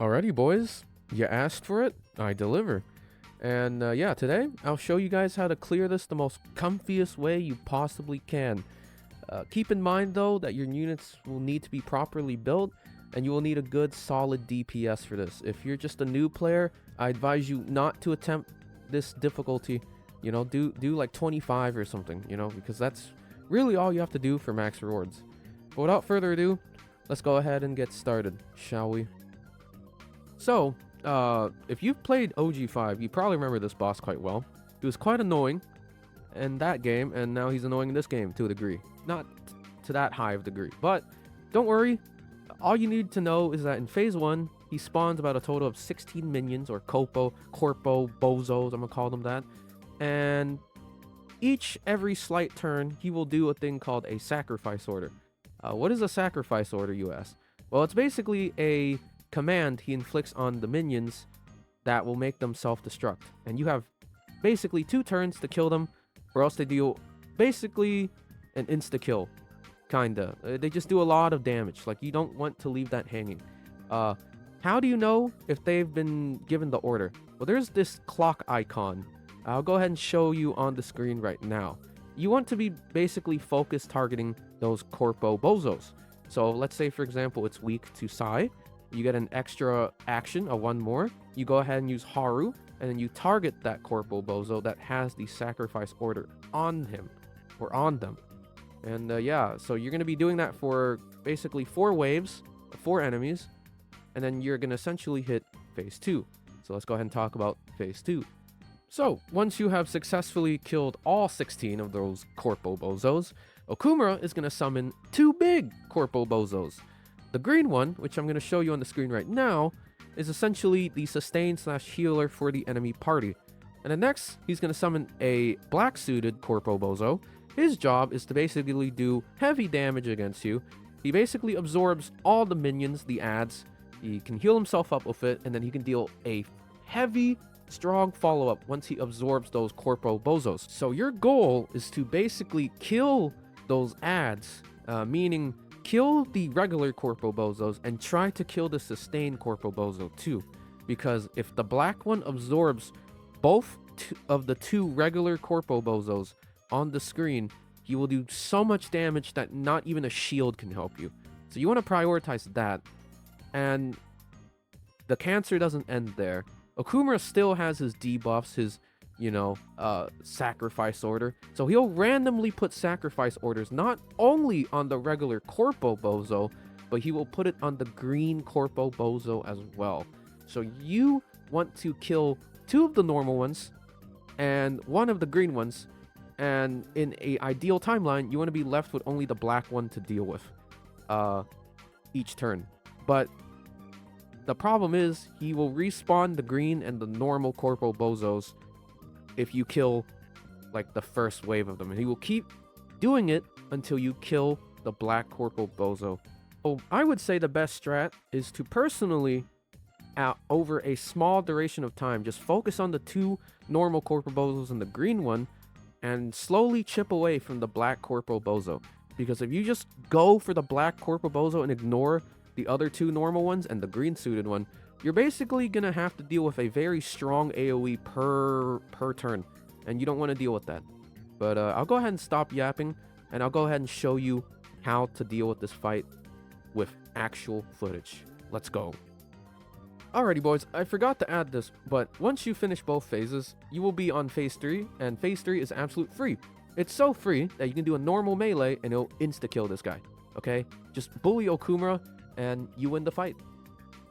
Alrighty, boys, you asked for it, I deliver. And yeah, today I'll show you guys how to clear this the most comfiest way you possibly can. Keep in mind though that your units will need to be properly built and you will need a good solid DPS for this. If you're just a new player, I advise you not to attempt this difficulty. You know, do like 25 or something, you know, because that's really all you have to do for max rewards. But without further ado, let's go ahead and get started, shall we? So, if you've played OG5, you probably remember this boss quite well. He was quite annoying in that game, and now he's annoying in this game to a degree. Not to that high of degree, but don't worry. All you need to know is that in Phase 1, he spawns about a total of 16 minions, or Corpo, Bozos, I'm gonna call them that. And every slight turn, he will do a thing called a sacrifice order. What is a sacrifice order, you ask? Well, it's basically a command he inflicts on the minions that will make them self-destruct. And you have basically 2 turns to kill them, or else they deal basically an insta-kill. Kinda. They just do a lot of damage. Like, you don't want to leave that hanging. How do you know if they've been given the order? Well, there's this clock icon. I'll go ahead and show you on the screen right now. You want to be basically focused targeting those Corpo Bozos. So let's say, for example, it's weak to Sai. You get an extra action, a 1 more. You go ahead and use Haru, and then you target that Corpo Bozo that has the sacrifice order on him, or on them. And yeah, so you're going to be doing that for basically 4 waves, 4 enemies, and then you're going to essentially hit Phase 2. So let's go ahead and talk about Phase 2. So, once you have successfully killed all 16 of those Corpo Bozos, Okumura is going to summon 2 big Corpo Bozos. The green one, which I'm going to show you on the screen right now, is essentially the sustain/healer for the enemy party. And then next, he's going to summon a black-suited Corpo Bozo. His job is to basically do heavy damage against you. He basically absorbs all the minions, the adds. He can heal himself up with it, and then he can deal a heavy, strong follow-up once he absorbs those Corpo Bozos. So your goal is to basically kill those adds, meaning kill the regular Corpo Bozos and try to kill the sustained Corpo Bozo too. Because if the black one absorbs both of the 2 regular Corpo Bozos on the screen, he will do so much damage that not even a shield can help you. So you want to prioritize that. And the cancer doesn't end there. Okumura still has his debuffs, his sacrifice order. So he'll randomly put sacrifice orders not only on the regular Corpo Bozo, but he will put it on the green Corpo Bozo as well. So you want to kill 2 of the normal ones and 1 of the green ones. And in an ideal timeline, you want to be left with only the black one to deal with each turn. But the problem is, he will respawn the green and the normal Corpo Bozos if you kill, like, the first wave of them. And he will keep doing it until you kill the black Corpo Bozo. So I would say the best strat is to personally, over a small duration of time, just focus on the 2 normal Corpo Bozos and the green one, and slowly chip away from the black Corpo Bozo. Because if you just go for the black Corpo Bozo and ignore the other 2 normal ones and the green suited one, you're basically gonna have to deal with a very strong AoE per turn, and you don't want to deal with that. But I'll go ahead and stop yapping, and I'll go ahead and show you how to deal with this fight with actual footage. Let's go. Alrighty, boys, I forgot to add this, but once you finish both phases, you will be on Phase 3, and Phase 3 is absolute free. It's so free that you can do a normal melee, and it'll insta-kill this guy, okay? Just bully Okumura, and you win the fight.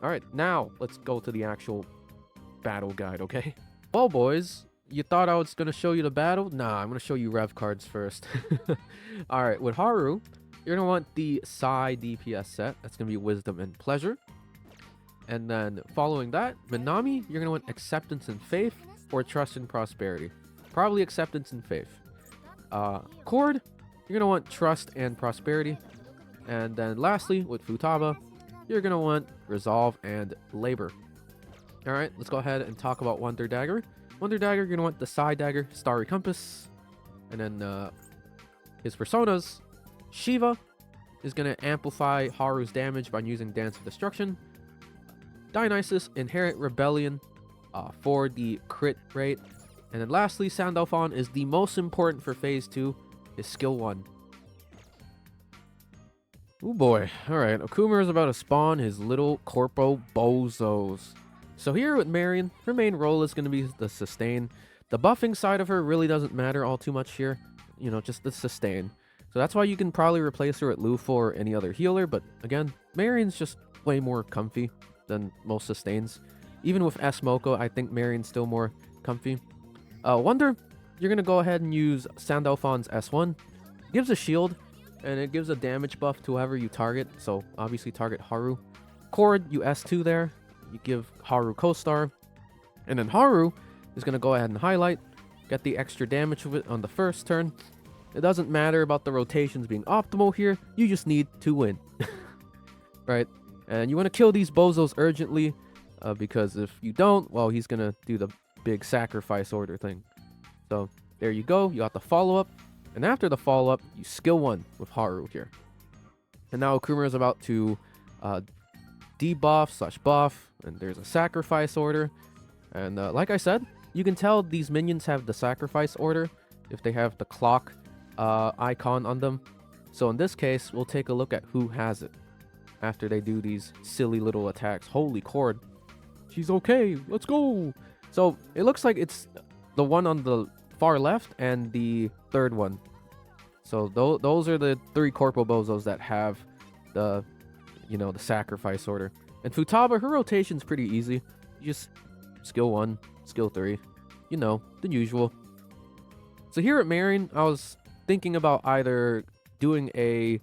Alright, now let's go to the actual battle guide, okay? Well, boys, you thought I was going to show you the battle? Nah, I'm going to show you Rev Cards first. Alright, with Haru, you're going to want the Sai DPS set. That's going to be Wisdom and Pleasure. And then following that, Minami, you're going to want Acceptance and Faith, or Trust and Prosperity. Probably Acceptance and Faith. Cord, you're going to want Trust and Prosperity. And then lastly, with Futaba, you're going to want Resolve and Labor. Alright, let's go ahead and talk about Wonder Dagger. Wonder Dagger, you're going to want the Side Dagger, Starry Compass. And then his personas, Shiva is going to amplify Haru's damage by using Dance of Destruction. Dionysus, Inherent Rebellion for the crit rate. And then lastly, Sandalphon is the most important for phase 2, is skill 1. Oh boy. Alright, Okumura is about to spawn his little Corpo Bozos. So here with Marion, her main role is going to be the sustain. The buffing side of her really doesn't matter all too much here. You know, just the sustain. So that's why you can probably replace her with Lufa or any other healer. But again, Marion's just way more comfy than most sustains. Even with S-Moko, I think Marion's still more comfy. Wonder, you're going to go ahead and use Sandalphon's S1. It gives a shield, and it gives a damage buff to whoever you target. So obviously target Haru. Cord, you S2 there. You give Haru co-star. And then Haru is going to go ahead and highlight. Get the extra damage of it on the first turn. It doesn't matter about the rotations being optimal here. You just need to win. Right? And you want to kill these bozos urgently. Because if you don't, well, he's going to do the big sacrifice order thing. So there you go. You got the follow-up. And after the follow-up, you skill 1 with Haru here. And now Okumura is about to debuff / buff. And there's a sacrifice order. And like I said, you can tell these minions have the sacrifice order if they have the clock icon on them. So in this case, we'll take a look at who has it after they do these silly little attacks. Holy cord. She's okay. Let's go. So it looks like it's the one on the far left and the third one. So those are the 3 Corpo Bozos that have the, you know, the sacrifice order. And Futaba, her rotation's pretty easy. You just skill 1, skill 3. You know, the usual. So here at Marion, I was thinking about either doing a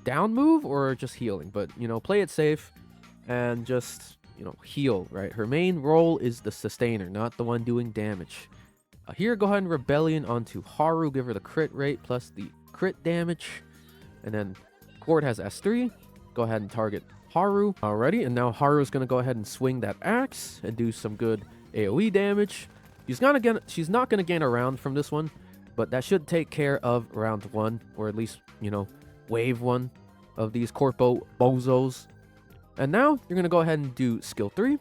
down move or just healing. But, you know, play it safe and just, you know, heal, right? Her main role is the sustainer, not the one doing damage. Here, go ahead and Rebellion onto Haru. Give her the crit rate plus the crit damage. And then Cord has S3. Go ahead and target Haru. Alrighty, and now Haru is going to go ahead and swing that axe and do some good AoE damage. She's not going to gain a round from this one, but that should take care of round 1, or at least, you know, wave 1 of these Corpo Bozos. And now you're going to go ahead and do skill 3.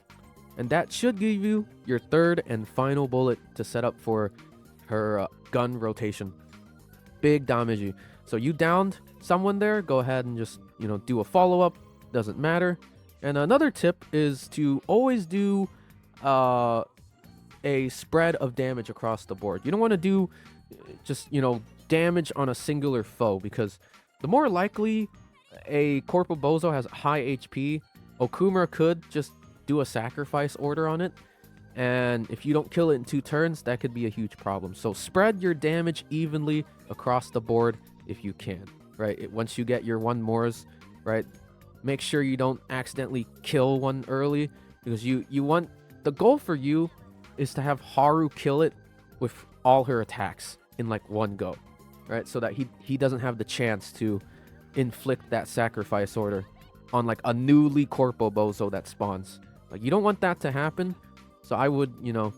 And that should give you your 3rd and final bullet to set up for her gun rotation. Big damage. So you downed someone there. Go ahead and just, you know, do a follow-up. Doesn't matter. And another tip is to always do a spread of damage across the board. You don't want to do just, you know, damage on a singular foe, because the more likely a Corpo Bozo has high HP, Okumura could just do a sacrifice order on it, and if you don't kill it in 2 turns, that could be a huge problem. So spread your damage evenly across the board if you can, right? Once you get your 1 mores, right, make sure you don't accidentally kill one early, because you want, the goal for you is to have Haru kill it with all her attacks in like 1 go, right? So that he doesn't have the chance to inflict that sacrifice order on like a newly Corpo Bozo that spawns. Like, you don't want that to happen. So I would, you know,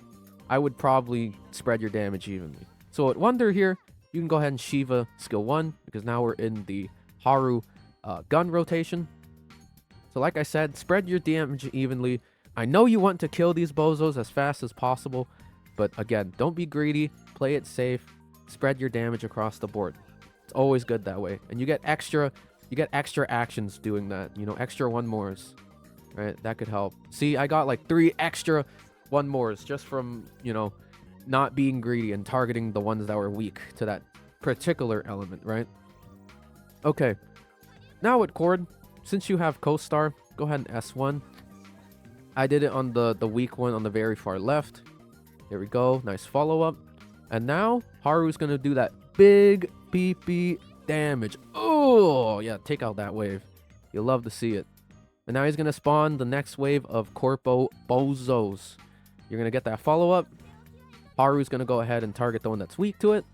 I would probably spread your damage evenly. So at Wonder here, you can go ahead and Shiva skill 1, because now we're in the Haru gun rotation. So like I said, spread your damage evenly. I know you want to kill these bozos as fast as possible, but again, don't be greedy. Play it safe. Spread your damage across the board. It's always good that way. And you get extra actions doing that. You know, extra 1 mores. Right? That could help. See, I got like 3 extra 1 mores just from, you know, not being greedy and targeting the ones that were weak to that particular element, right? Okay. Now with Cord, since you have co-star, go ahead and S1. I did it on the weak one on the very far left. There we go. Nice follow-up. And now Haru's going to do that big PP damage. Oh, yeah, take out that wave. You'll love to see it. And now he's going to spawn the next wave of Corpo Bozos. You're going to get that follow-up. Haru's going to go ahead and target the one that's weak to it.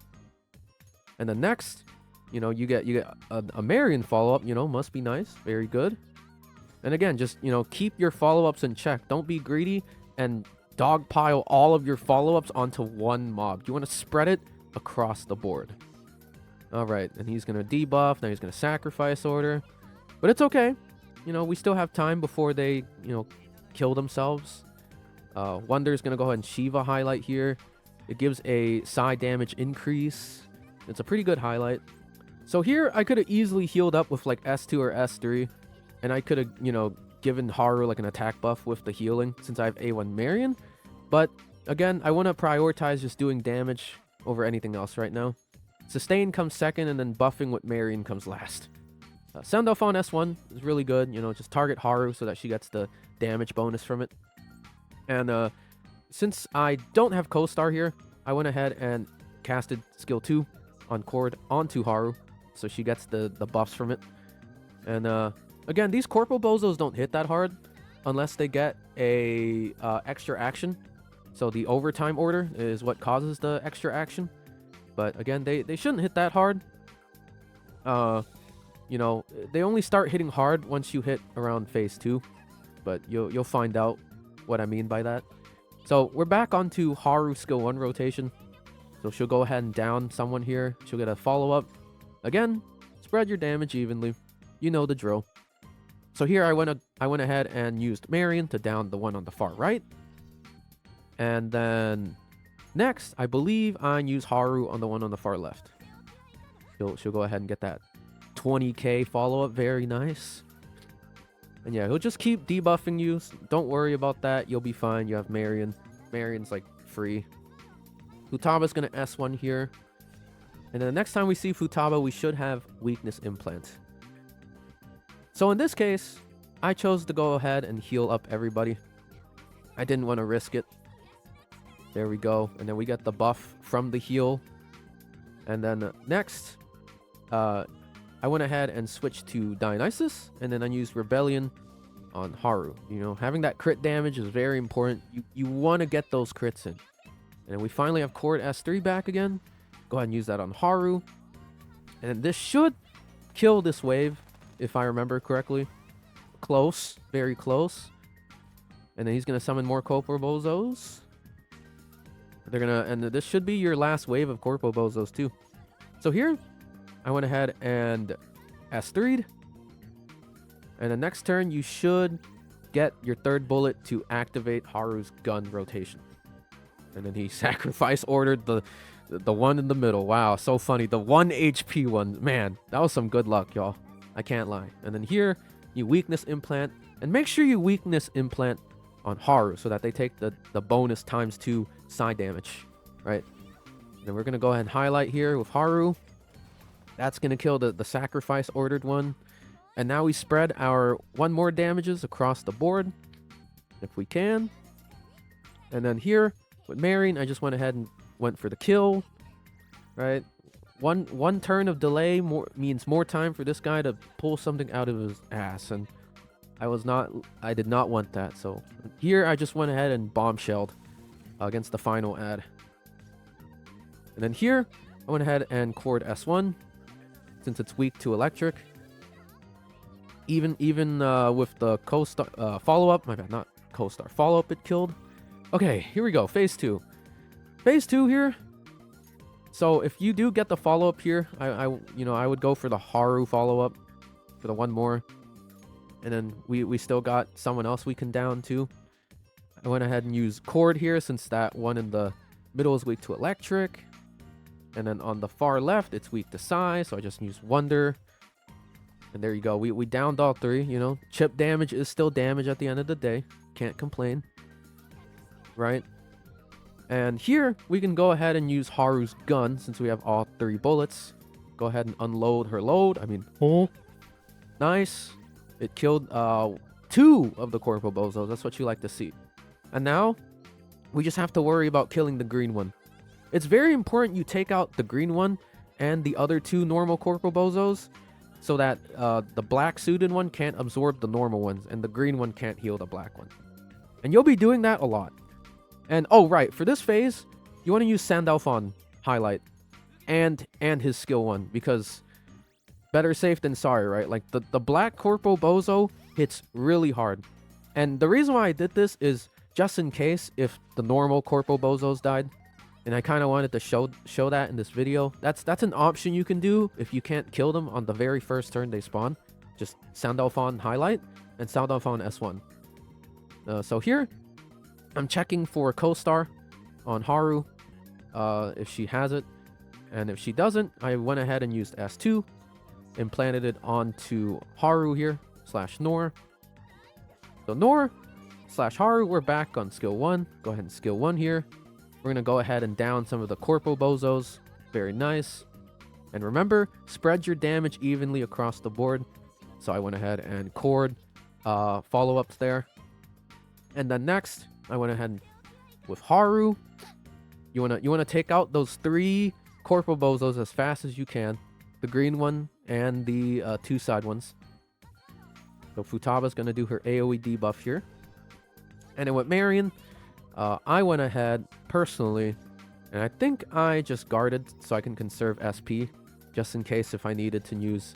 And then next, you know, you get a Marion follow-up, you know, must be nice. Very good. And again, just, you know, keep your follow-ups in check. Don't be greedy and dogpile all of your follow-ups onto 1 mob. You want to spread it across the board. All right, and he's going to debuff. Now he's going to sacrifice order. But it's okay. You know, we still have time before they, you know, kill themselves. Wonder's going to go ahead and Shiva highlight here. It gives a side damage increase. It's a pretty good highlight. So here, I could have easily healed up with like S2 or S3. And I could have, you know, given Haru like an attack buff with the healing since I have A1 Marion. But again, I want to prioritize just doing damage over anything else right now. Sustain comes second, and then buffing with Marion comes last. Sound Off on S1 is really good. You know, just target Haru so that she gets the damage bonus from it. And since I don't have Co-Star here, I went ahead and casted skill 2 on Cord onto Haru, so she gets the buffs from it. And again, these Corporal Bozos don't hit that hard unless they get a extra action. So the overtime order is what causes the extra action. But again, they shouldn't hit that hard. You know, they only start hitting hard once you hit around phase 2. But you'll find out what I mean by that. So we're back onto Haru skill 1 rotation. So she'll go ahead and down someone here. She'll get a follow-up. Again, spread your damage evenly. You know the drill. So here I went ahead and used Marion to down the one on the far right. And then next, I believe I use Haru on the one on the far left. She'll go ahead and get that 20k follow-up. Very nice. And yeah, he'll just keep debuffing you. Don't worry about that. You'll be fine. You have Marion. Marion's like free. Futaba's going to S1 here. And then the next time we see Futaba, we should have Weakness Implant. So in this case, I chose to go ahead and heal up everybody. I didn't want to risk it. There we go. And then we get the buff from the heal. And then next, I went ahead and switched to Dionysus. And then I used Rebellion on Haru. You know, having that crit damage is very important. You want to get those crits in. And then we finally have Cord S3 back again. Go ahead and use that on Haru. And this should kill this wave, if I remember correctly. Close. Very close. And then he's going to summon more Corporal Bozos. They're going to... And this should be your last wave of Corporal Bozos, too. So here, I went ahead and S3'd. And the next turn, you should get your third bullet to activate Haru's gun rotation. And then he sacrifice ordered the one in the middle. Wow, so funny. The 1 HP one. Man, that was some good luck, y'all. I can't lie. And then here, you Weakness Implant. And make sure you Weakness Implant on Haru so that they take the bonus ×2 side damage. Right? And then we're going to go ahead and highlight here with Haru. That's going to kill the sacrifice ordered one. And now we spread our 1 more damages across the board. If we can. And then here, with Marion, I just went ahead and went for the kill. Right? One turn of delay means more time for this guy to pull something out of his ass. And I did not want that. So here, I just went ahead and bombshelled against the final ad. And then here, I went ahead and Cord S1. Since it's weak to electric. Even with the Co-Star follow-up, my bad, not Co-Star follow-up, it killed. Okay, here we go. Phase 2. Phase 2 here. So if you do get the follow-up here, I would go for the Haru follow-up for the 1 more. And then we still got someone else we can down too. I went ahead and used Cord here since that one in the middle is weak to electric. And then on the far left, it's weak to Psy, so I just used Wonder. And there you go. We downed all 3, you know. Chip damage is still damage at the end of the day. Can't complain. Right? And here, we can go ahead and use Haru's gun since we have all 3 bullets. Go ahead and unload her load. I mean, oh, nice. It killed 2 of the Corporal Bozos. That's what you like to see. And now, we just have to worry about killing the green one. It's very important you take out the green one and the other 2 normal Corporal Bozos so that the black suited one can't absorb the normal ones and the green one can't heal the black one. And you'll be doing that a lot. And oh right, for this phase, you want to use Sandalphon highlight and his skill 1 because better safe than sorry, right? Like the black Corporal Bozo hits really hard. And the reason why I did this is just in case if the normal Corporal Bozos died. And I kind of wanted to show that in this video. That's an option you can do if you can't kill them on the very first turn they spawn. Just Sandalphon highlight and Sandalphon S1. So here, I'm checking for co-star on Haru, if she has it. And if she doesn't, I went ahead and used S2, implanted it onto Haru here, /Nor. So Nor / Haru, we're back on skill 1. Go ahead and skill 1 here. We're going to go ahead and down some of the Corpo Bozos. Very nice. And remember, spread your damage evenly across the board. So I went ahead and chord follow-ups there. And then next, I went ahead with Haru. You wanna take out those 3 Corpo Bozos as fast as you can. The green one and the 2 side ones. So Futaba's gonna do her AoE debuff here. And then with Marion, I went ahead personally, and I think I just guarded so I can conserve SP, just in case if I needed to use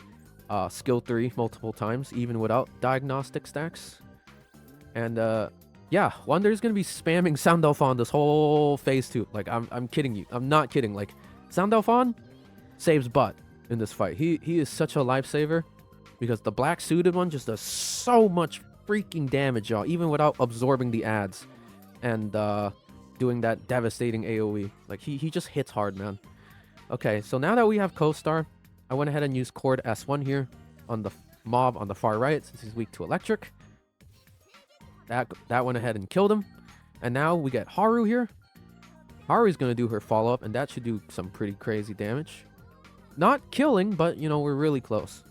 skill 3 multiple times, even without diagnostic stacks. And yeah, Wonder's gonna be spamming Sandalphon this whole phase 2. Like, I'm kidding you. I'm not kidding. Like, Sandalphon saves butt in this fight. He is such a lifesaver because the black suited one just does so much freaking damage, y'all, even without absorbing the ads and doing that devastating AoE. Like, he just hits hard, man. Okay, so now that we have co-star, I went ahead and used chord S1 here on the mob on the far right since he's weak to electric. That went ahead and killed him. And now we get Haru here. Haru's going to do her follow-up, and that should do some pretty crazy damage. Not killing, but, you know, we're really close.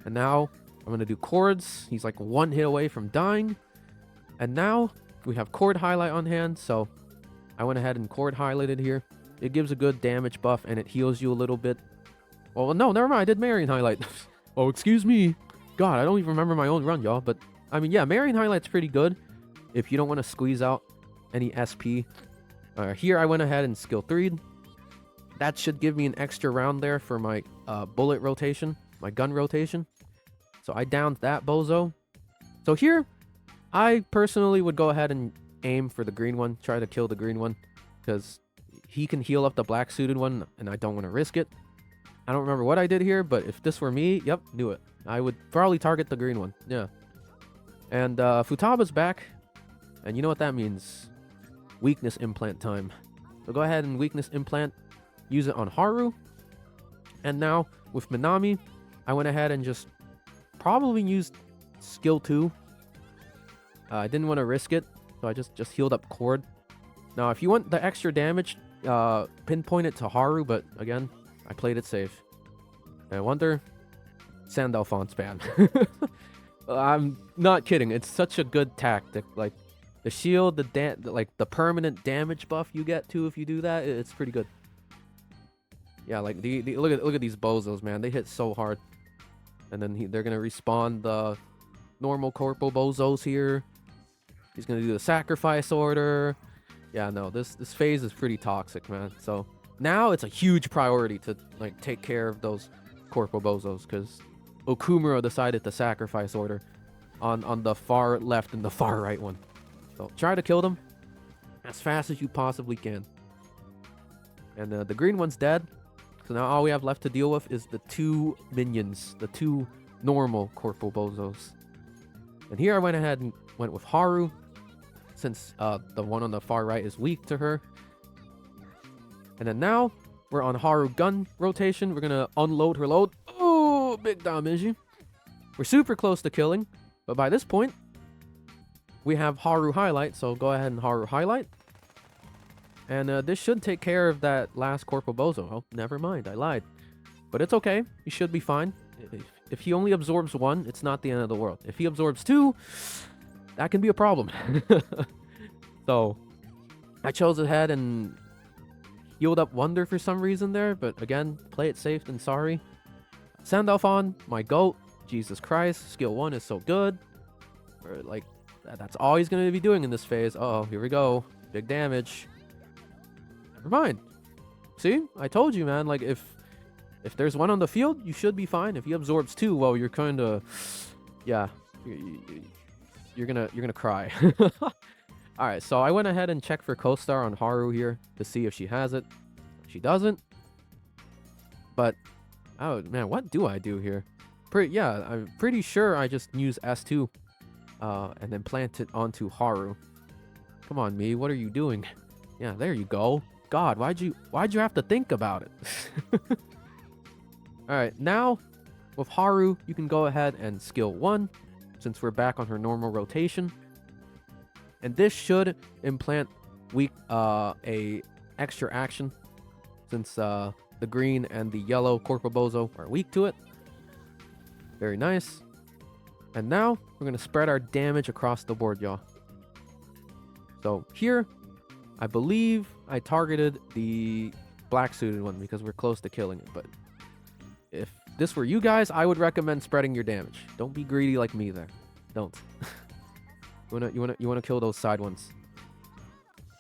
And now I'm going to do chords. He's like 1 hit away from dying. And now we have chord highlight on hand, so I went ahead and chord highlighted here. It gives a good damage buff, and it heals you a little bit. Well, no, never mind. I did Marion highlight. Oh, excuse me. God, I don't even remember my own run, y'all. But, I mean, yeah, Marion highlight's pretty good if you don't want to squeeze out any SP. Here I went ahead and skill 3'd. That should give me an extra round there for my bullet rotation, my gun rotation. So I downed that bozo. So here, I personally would go ahead and aim for the green one, try to kill the green one, because he can heal up the black suited one, and I don't want to risk it. I don't remember what I did here, but if this were me, yep, knew it. I would probably target the green one, yeah. And Futaba's back, and you know what that means. Weakness implant time. So go ahead and weakness implant, use it on Haru. And now with Minami, I went ahead and just probably used skill 2. I didn't want to risk it, so I just healed up chord. Now if you want the extra damage, pinpoint it to Haru, but again, I played it safe. And I wonder, Sandalphon spam. I'm not kidding, it's such a good tactic. Like, the shield, the permanent damage buff you get too if you do that, it's pretty good. Yeah, like look at these bozos, man. They hit so hard. And then they're gonna respawn the normal Corpo Bozos here. He's gonna do the sacrifice order. Yeah, no, this phase is pretty toxic, man. So now it's a huge priority to like take care of those Corpo Bozos because Okumura decided to sacrifice order on the far left and the far right one. So try to kill them as fast as you possibly can. And the green one's dead. So now all we have left to deal with is the 2 minions, the 2 normal Corpo Bozos. And here I went ahead and went with Haru, since the one on the far right is weak to her. And then now we're on Haru gun rotation. We're gonna unload her load. Oh, big damage. We're super close to killing, but by this point, we have Haru highlight, so go ahead and Haru highlight. And this should take care of that last Corpo Bozo. Oh, never mind, I lied. But it's okay, he should be fine. If he only absorbs 1, it's not the end of the world. If he absorbs 2, that can be a problem. So, I chose ahead and healed up Wonder for some reason there, but again, play it safe than sorry. Sandalphon, my GOAT, Jesus Christ, skill 1 is so good. Or like, that's all he's going to be doing in this phase. Uh-oh, here we go. Big damage. Never mind. See? I told you, man. Like, if there's 1 on the field, you should be fine. If he absorbs 2, well, you're kind of... Yeah. You're gonna cry. Alright, so I went ahead and checked for co-star on Haru here to see if she has it. She doesn't. But... Oh, man, what do I do here? I'm pretty sure I just use S2. and then plant it onto Haru. Come on, me. What are you doing? Yeah, there you go. God, why'd you have to think about it? All right, now with Haru, you can go ahead and skill 1, since we're back on her normal rotation. And this should implant a extra action, since the green and the yellow Corpobozo are weak to it. Very nice. And now we're going to spread our damage across the board, y'all. So here, I believe I targeted the black suited one because we're close to killing it. But if this were you guys, I would recommend spreading your damage. Don't be greedy like me there. Don't. you wanna kill those side ones.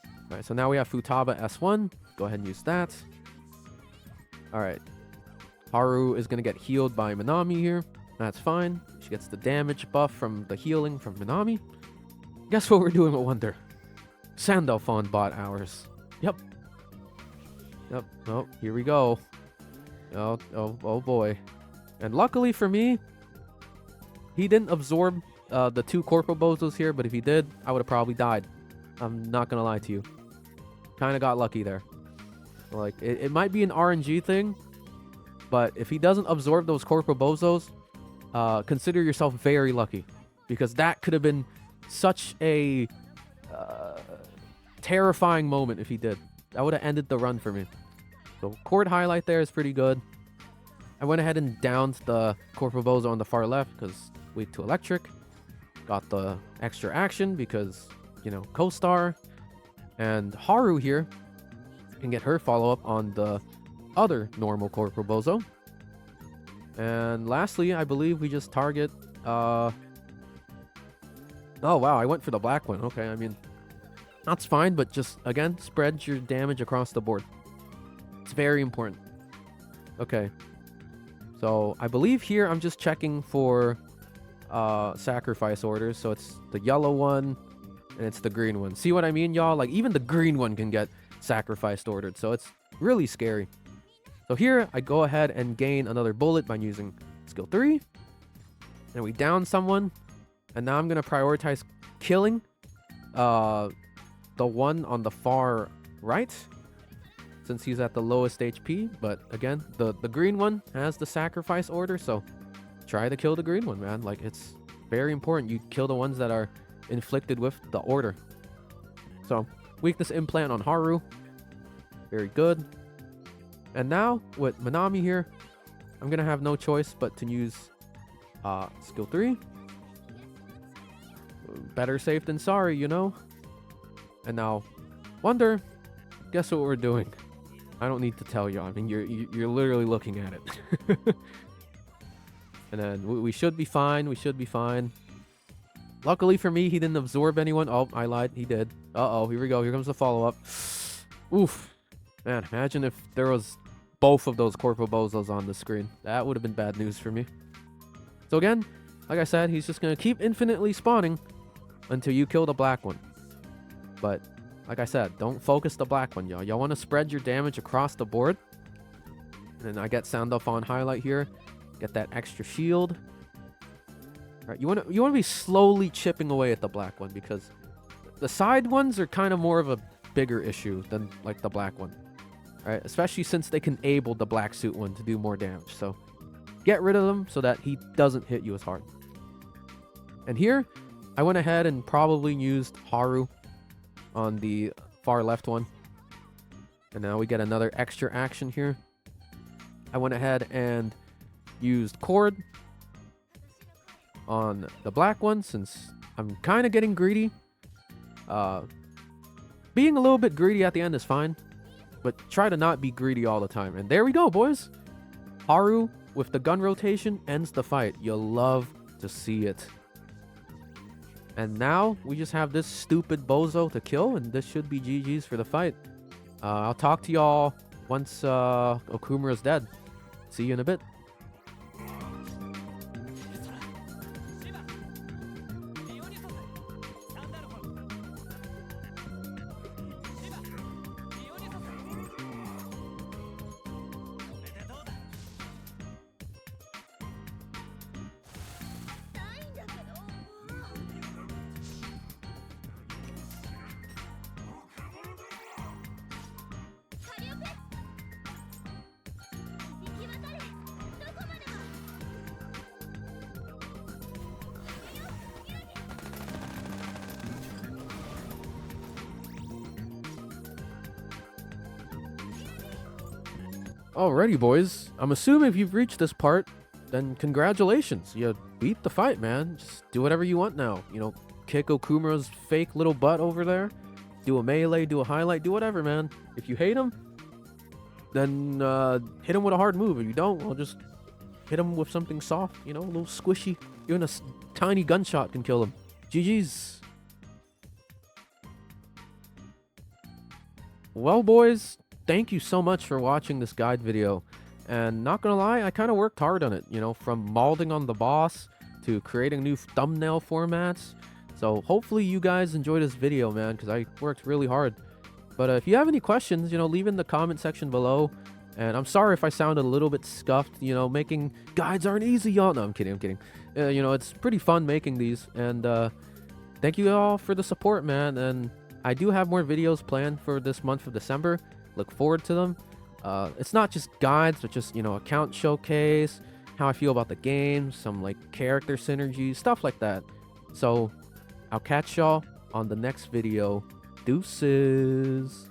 All right, so now we have Futaba S1. Go ahead and use that. All right. Haru is gonna get healed by Minami here. That's fine. She gets the damage buff from the healing from Minami. Guess what we're doing with Wonder? Sandalphon bot hours. Yep. Oh, here we go. Oh boy. And luckily for me, he didn't absorb the 2 Corpobozos here, but if he did, I would have probably died. I'm not gonna lie to you. Kind of got lucky there. Like, it might be an RNG thing, but if he doesn't absorb those Corpobozos, consider yourself very lucky, because that could have been such a terrifying moment if he did. That would have ended the run for me. So chord highlight there is pretty good. I went ahead and downed the Corpobozo on the far left because weak to electric. Got the extra action because, you know, co-star. And Haru here can get her follow-up on the other normal Corpobozo. And lastly, I believe we just target... Oh, wow, I went for the black one. Okay, I mean, that's fine, but just, again, spread your damage across the board. It's very important. Okay. So, I believe here I'm just checking for sacrifice orders. So, it's the yellow one, and it's the green one. See what I mean, y'all? Like, even the green one can get sacrificed ordered. So, it's really scary. So, here, I go ahead and gain another bullet by using skill 3. And we down someone. And now I'm going to prioritize killing the one on the far right, since he's at the lowest HP. But again, the green one has the sacrifice order, so try to kill the green one, man. Like, it's very important you kill the ones that are inflicted with the order. So, weakness implant on Haru. Very good. And now, with Minami here, I'm going to have no choice but to use skill 3. Better safe than sorry, you know? And now, Wonder, guess what we're doing? I don't need to tell you. I mean, you're literally looking at it. And then we should be fine. We should be fine. Luckily for me, he didn't absorb anyone. Oh, I lied. He did. Uh-oh, here we go. Here comes the follow-up. Oof. Man, imagine if there was both of those Corpobozos on the screen. That would have been bad news for me. So again, like I said, he's just going to keep infinitely spawning until you kill the black one. But, like I said, don't focus the black one, y'all. Y'all want to spread your damage across the board. And then I get Sound Off on highlight here. Get that extra shield. All right, you want to be slowly chipping away at the black one, because the side ones are kind of more of a bigger issue than like the black one. All right, especially since they can able the black suit one to do more damage. So get rid of them so that he doesn't hit you as hard. And here, I went ahead and probably used Haru on the far left one. And now we get another extra action here. I went ahead and used Chord on the black one, since I'm kind of getting greedy. Being a little bit greedy at the end is fine, but try to not be greedy all the time. And there we go, boys. Haru with the gun rotation ends the fight. You'll love to see it. And now we just have this stupid bozo to kill, and this should be GG's for the fight. I'll talk to y'all once Okumura is dead. See you in a bit. Alrighty, boys. I'm assuming if you've reached this part, then congratulations. You beat the fight, man. Just do whatever you want now. You know, kick Okumura's fake little butt over there. Do a melee, do a highlight, do whatever, man. If you hate him, then hit him with a hard move. If you don't, well, just hit him with something soft, you know, a little squishy. Even a tiny gunshot can kill him. GG's. Well, boys, thank you so much for watching this guide video. And not gonna lie, I kind of worked hard on it, you know, from molding on the boss to creating new thumbnail formats. So hopefully you guys enjoyed this video, man, because I worked really hard. But if you have any questions, you know, leave in the comment section below. And I'm sorry if I sounded a little bit scuffed, you know, making guides aren't easy, y'all. No, I'm kidding. You know, it's pretty fun making these. And thank you all for the support, man. And I do have more videos planned for this month of December. Look forward to them. It's not just guides, but just, you know, account showcase, how I feel about the game, some like character synergies, stuff like that. So I'll catch y'all on the next video. Deuces.